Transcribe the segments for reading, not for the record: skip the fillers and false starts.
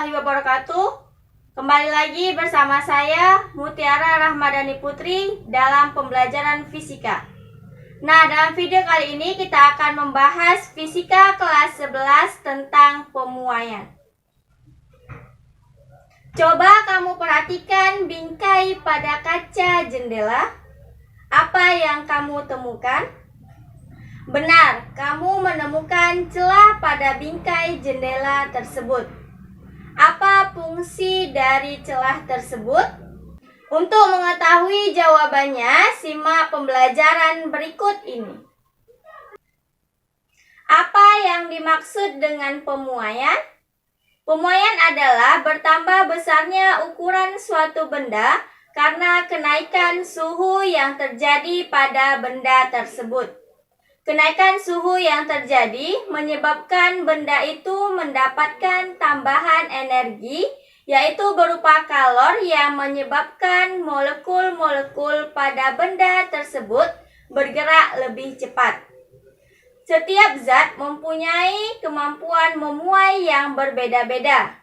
warahmatullahi wabarakatuh. Kembali lagi bersama saya Mutiara Rahmadani Putri dalam pembelajaran fisika. Nah, dalam video kali ini kita akan membahas fisika kelas 11 tentang pemuaian. Coba kamu perhatikan bingkai pada kaca jendela. Apa yang kamu temukan? Benar, kamu menemukan celah pada bingkai jendela tersebut. Apa fungsi dari celah tersebut? Untuk mengetahui jawabannya, simak pembelajaran berikut ini. Apa yang dimaksud dengan pemuaian? Pemuaian adalah bertambah besarnya ukuran suatu benda karena kenaikan suhu yang terjadi pada benda tersebut. Kenaikan suhu yang terjadi menyebabkan benda itu mendapatkan tambahan energi, yaitu berupa kalor yang menyebabkan molekul-molekul pada benda tersebut bergerak lebih cepat. Setiap zat mempunyai kemampuan memuai yang berbeda-beda.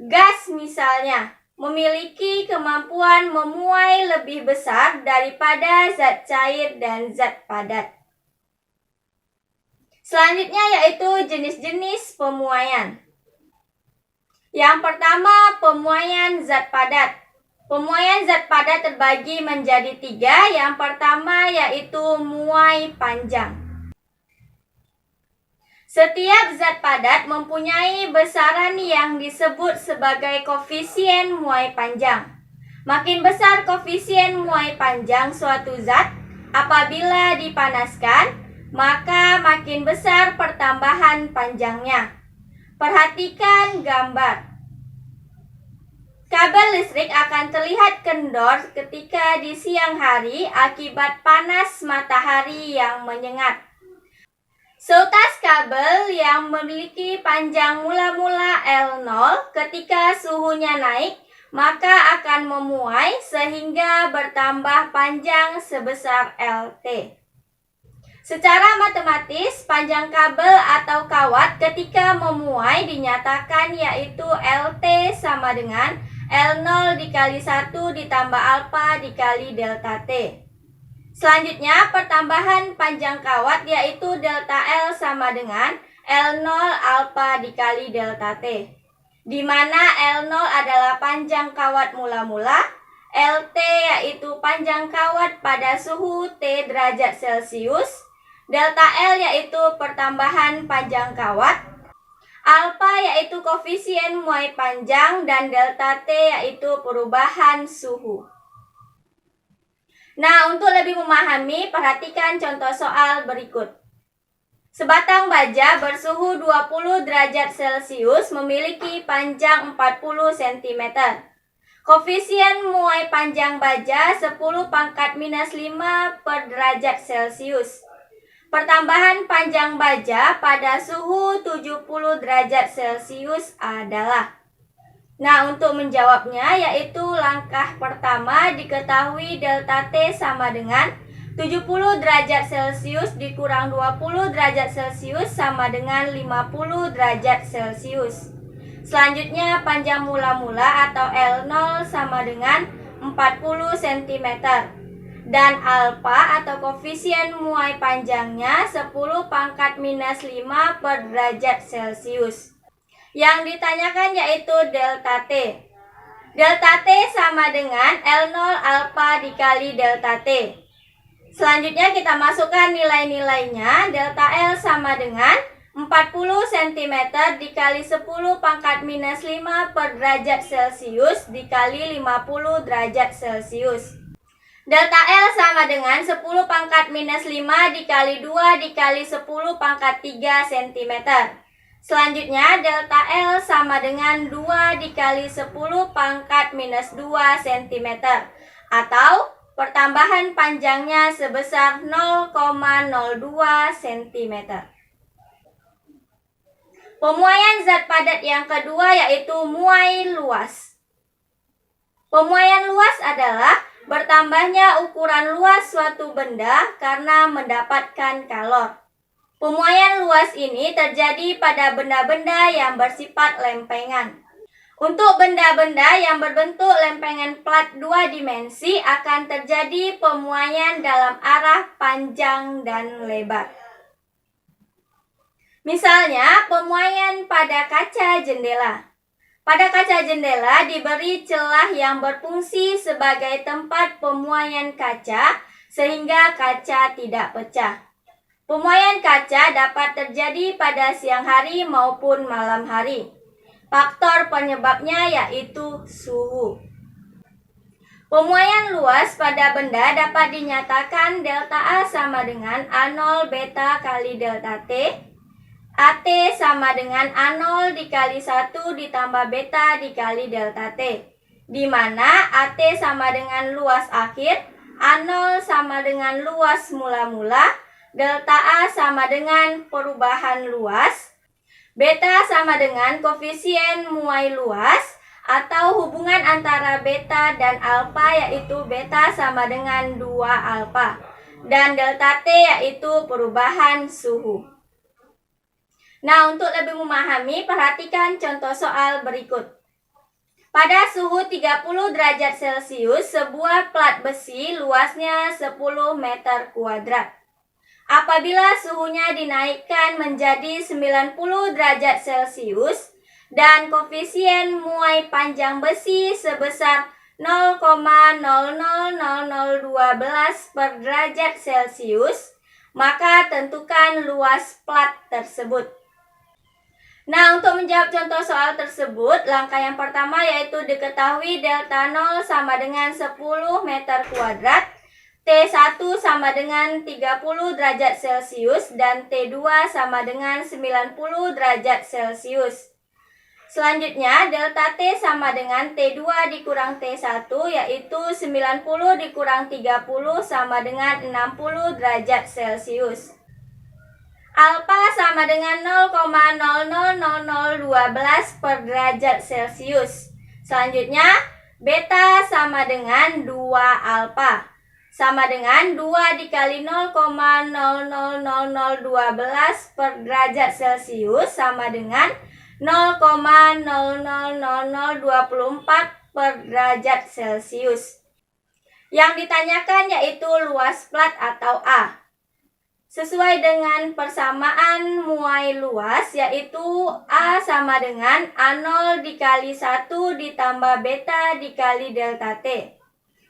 Gas misalnya memiliki kemampuan memuai lebih besar daripada zat cair dan zat padat. Selanjutnya yaitu jenis-jenis pemuaian. Yang pertama, pemuaian zat padat. Pemuaian zat padat terbagi menjadi 3. Yang pertama yaitu muai panjang. Setiap zat padat mempunyai besaran yang disebut sebagai koefisien muai panjang. Makin besar koefisien muai panjang suatu zat apabila dipanaskan, maka makin besar pertambahan panjangnya. Perhatikan gambar. Kabel listrik akan terlihat kendor ketika di siang hari akibat panas matahari yang menyengat. Seutas kabel yang memiliki panjang mula-mula L0 ketika suhunya naik, maka akan memuai sehingga bertambah panjang sebesar LT. Secara matematis, panjang kabel atau kawat ketika memuai dinyatakan yaitu LT sama dengan L0 dikali 1 ditambah alfa dikali delta T. Selanjutnya, pertambahan panjang kawat yaitu delta L sama dengan L0 alfa dikali delta T. Di mana L0 adalah panjang kawat mula-mula, LT yaitu panjang kawat pada suhu T derajat Celcius, delta L yaitu pertambahan panjang kawat, alfa yaitu koefisien muai panjang, dan delta T yaitu perubahan suhu. Nah, untuk lebih memahami, perhatikan contoh soal berikut. Sebatang baja bersuhu 20 derajat Celcius memiliki panjang 40 cm. Koefisien muai panjang baja 10 pangkat minus 5 per derajat Celcius. Pertambahan panjang baja pada suhu 70 derajat Celcius adalah. Nah, untuk menjawabnya yaitu langkah pertama diketahui delta T sama dengan 70 derajat Celcius dikurang 20 derajat Celcius sama dengan 50 derajat Celcius. Selanjutnya panjang mula-mula atau L0 sama dengan 40 cm. Dan alfa atau koefisien muai panjangnya 10 pangkat minus 5 per derajat Celcius. Yang ditanyakan yaitu delta T. Delta T sama dengan L0 alfa dikali delta T. Selanjutnya kita masukkan nilai-nilainya. Delta L sama dengan 40 cm dikali 10 pangkat minus 5 per derajat Celcius dikali 50 derajat Celcius. Delta L sama dengan 10 pangkat minus 5 dikali 2 dikali 10 pangkat 3 cm. Selanjutnya delta L sama dengan 2 dikali 10 pangkat minus 2 cm. Atau pertambahan panjangnya sebesar 0,02 cm. Pemuaian zat padat yang kedua yaitu muai luas. Pemuaian luas adalah bertambahnya ukuran luas suatu benda karena mendapatkan kalor. Pemuaian luas ini terjadi pada benda-benda yang bersifat lempengan. Untuk benda-benda yang berbentuk lempengan plat 2 dimensi akan terjadi pemuaian dalam arah panjang dan lebar. Misalnya, pemuaian pada kaca jendela. Pada kaca jendela diberi celah yang berfungsi sebagai tempat pemuaian kaca sehingga kaca tidak pecah. Pemuaian kaca dapat terjadi pada siang hari maupun malam hari. Faktor penyebabnya yaitu suhu. Pemuaian luas pada benda dapat dinyatakan delta A sama dengan A0 beta kali delta T. AT sama dengan A0 dikali 1 ditambah beta dikali delta T. Di mana AT sama dengan luas akhir, A0 sama dengan luas mula-mula, delta A sama dengan perubahan luas, beta sama dengan koefisien muai luas atau hubungan antara beta dan alfa yaitu beta sama dengan 2 alfa dan delta T yaitu perubahan suhu. Nah, untuk lebih memahami, perhatikan contoh soal berikut. Pada suhu 30 derajat Celcius, sebuah plat besi luasnya 10 meter kuadrat. Apabila suhunya dinaikkan menjadi 90 derajat Celcius dan koefisien muai panjang besi sebesar 0,000012 per derajat Celcius, maka tentukan luas plat tersebut. Nah, untuk menjawab contoh soal tersebut, langkah yang pertama yaitu diketahui delta 0 sama dengan 10 meter kuadrat, T1 sama dengan 30 derajat Celcius, dan T2 sama dengan 90 derajat Celcius. Selanjutnya, delta T sama dengan T2 dikurang T1, yaitu 90 dikurang 30 sama dengan 60 derajat Celcius. Alfa sama dengan 0,000012 per derajat Celcius. Selanjutnya, beta sama dengan 2 alfa. Sama dengan 2 dikali 0,000012 per derajat Celcius sama dengan 0,000024 per derajat Celcius. Yang ditanyakan yaitu luas plat atau A. Sesuai dengan persamaan muai luas yaitu A sama dengan A0 dikali 1 ditambah beta dikali delta T.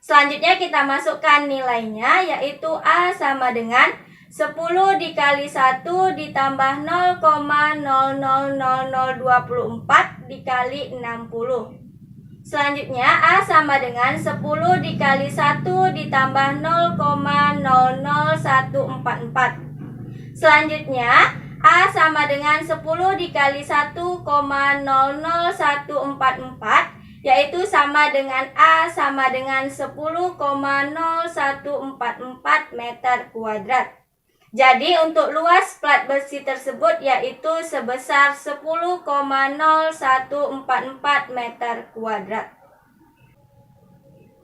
Selanjutnya kita masukkan nilainya yaitu A sama dengan 10 dikali 1 ditambah 0,000024 dikali 60. Selanjutnya A sama dengan 10 dikali 1 ditambah 0,00144. Selanjutnya A sama dengan 10 dikali 1,00144 yaitu sama dengan A sama dengan 10,0144 meter kuadrat. Jadi untuk luas plat besi tersebut yaitu sebesar 10,0144 meter kuadrat.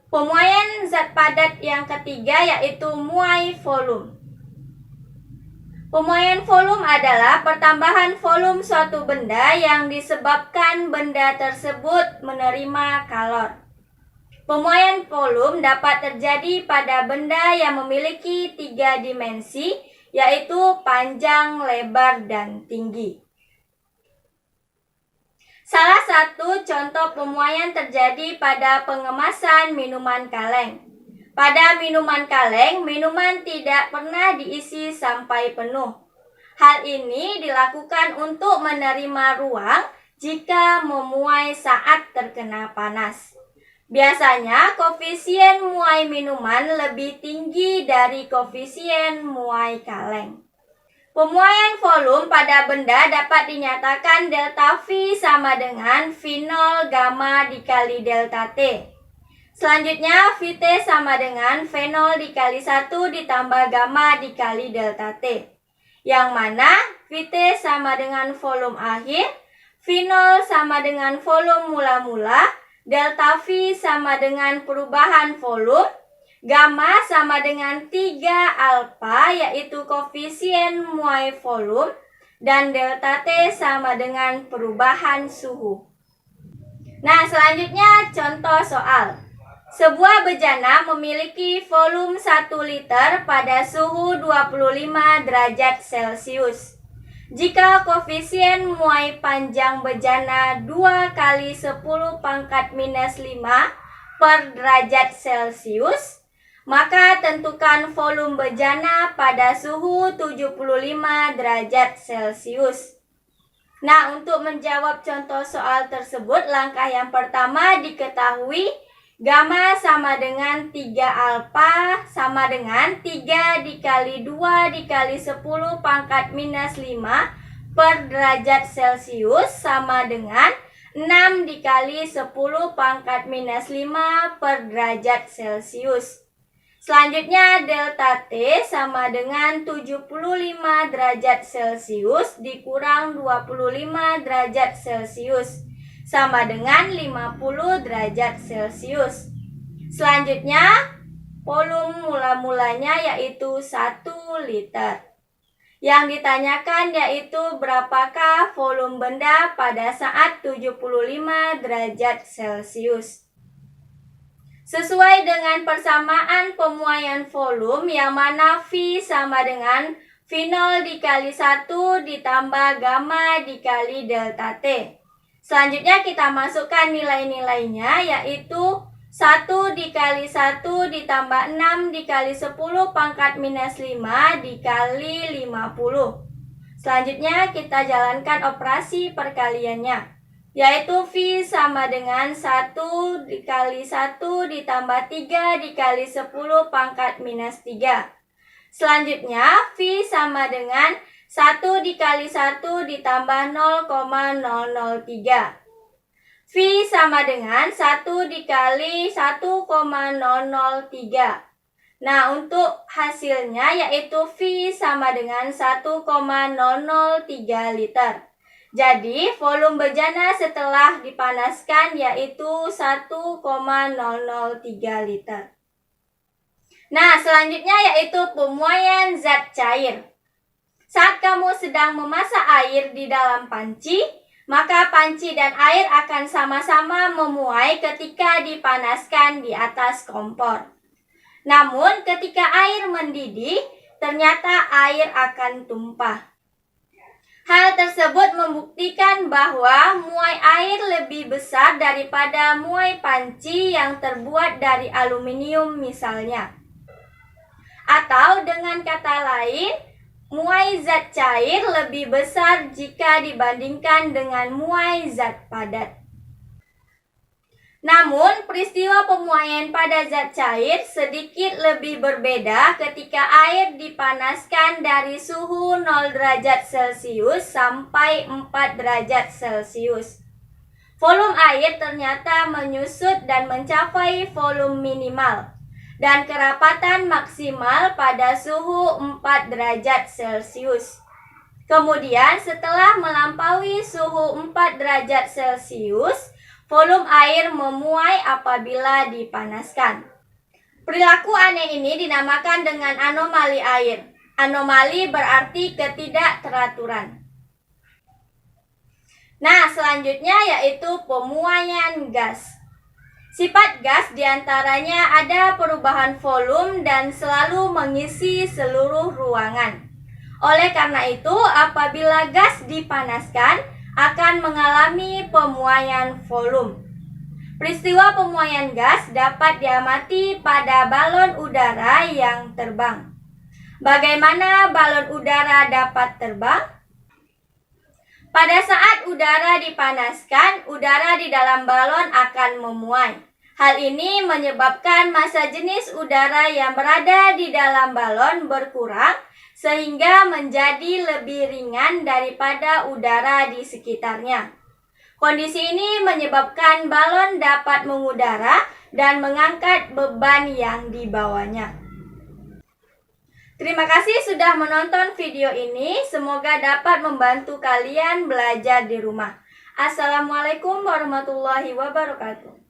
Pemuaian zat padat yang ketiga yaitu muai volume. Pemuaian volume adalah pertambahan volume suatu benda yang disebabkan benda tersebut menerima kalor. Pemuaian volume dapat terjadi pada benda yang memiliki 3 dimensi, yaitu panjang, lebar, dan tinggi. Salah satu contoh pemuaian terjadi pada pengemasan minuman kaleng. Pada minuman kaleng, minuman tidak pernah diisi sampai penuh. Hal ini dilakukan untuk menerima ruang jika memuai saat terkena panas. Biasanya, koefisien muai minuman lebih tinggi dari koefisien muai kaleng. Pemuaian volume pada benda dapat dinyatakan delta V sama dengan V0 gamma dikali delta T. Selanjutnya, Vt sama dengan V0 dikali 1 ditambah gamma dikali delta T. Yang mana Vt sama dengan volume akhir, V0 sama dengan volume mula-mula, delta V sama dengan perubahan volume, gamma sama dengan 3 alfa yaitu koefisien muai volume, dan delta T sama dengan perubahan suhu. Nah, selanjutnya contoh soal. Sebuah bejana memiliki volume 1 liter pada suhu 25 derajat Celcius. Jika koefisien muai panjang bejana 2 kali 10 pangkat minus 5 per derajat Celcius, maka tentukan volume bejana pada suhu 75 derajat Celcius. Nah, untuk menjawab contoh soal tersebut, langkah yang pertama diketahui gamma sama dengan 3 alfa sama dengan 3 dikali 2 dikali 10 pangkat minus 5 per derajat Celcius sama dengan 6 dikali 10 pangkat minus 5 per derajat Celcius. Selanjutnya delta T sama dengan 75 derajat Celcius dikurang 25 derajat Celcius sama dengan 50 derajat Celcius. Selanjutnya volume mula-mulanya yaitu 1 liter. Yang ditanyakan yaitu berapakah volume benda pada saat 75 derajat Celcius. Sesuai dengan persamaan pemuaian volume yang mana V sama dengan V0 dikali 1 ditambah gamma dikali delta T. Selanjutnya kita masukkan nilai-nilainya yaitu 1 dikali 1 ditambah 6 dikali 10 pangkat minus 5 dikali 50. Selanjutnya kita jalankan operasi perkaliannya, yaitu V sama dengan 1 dikali 1 ditambah 3 dikali 10 pangkat minus 3. Selanjutnya V sama dengan 1 dikali 1 ditambah 0,003. V sama dengan 1 dikali 1,003. Nah, untuk hasilnya yaitu V sama dengan 1,003 liter. Jadi, volume bejana setelah dipanaskan yaitu 1,003 liter. Nah, selanjutnya yaitu pemuaian zat cair. Saat kamu sedang memasak air di dalam panci, maka panci dan air akan sama-sama memuai ketika dipanaskan di atas kompor. Namun, ketika air mendidih, ternyata air akan tumpah. Hal tersebut membuktikan bahwa muai air lebih besar daripada muai panci yang terbuat dari aluminium misalnya. Atau dengan kata lain, muai zat cair lebih besar jika dibandingkan dengan muai zat padat. Namun, peristiwa pemuaian pada zat cair sedikit lebih berbeda ketika air dipanaskan dari suhu 0 derajat Celcius sampai 4 derajat Celcius. Volume air ternyata menyusut dan mencapai volume minimal dan kerapatan maksimal pada suhu 4 derajat Celcius. Kemudian, setelah melampaui suhu 4 derajat Celcius, volume air memuai apabila dipanaskan. Perilaku aneh ini dinamakan dengan anomali air. Anomali berarti ketidakteraturan. Nah, selanjutnya yaitu pemuaian gas. Sifat gas diantaranya ada perubahan volume dan selalu mengisi seluruh ruangan. Oleh karena itu, apabila gas dipanaskan, akan mengalami pemuaian volume. Peristiwa pemuaian gas dapat diamati pada balon udara yang terbang. Bagaimana balon udara dapat terbang? Pada saat udara dipanaskan, udara di dalam balon akan memuai. Hal ini menyebabkan massa jenis udara yang berada di dalam balon berkurang sehingga menjadi lebih ringan daripada udara di sekitarnya. Kondisi ini menyebabkan balon dapat mengudara dan mengangkat beban yang dibawanya. Terima kasih sudah menonton video ini. Semoga dapat membantu kalian belajar di rumah. Assalamualaikum warahmatullahi wabarakatuh.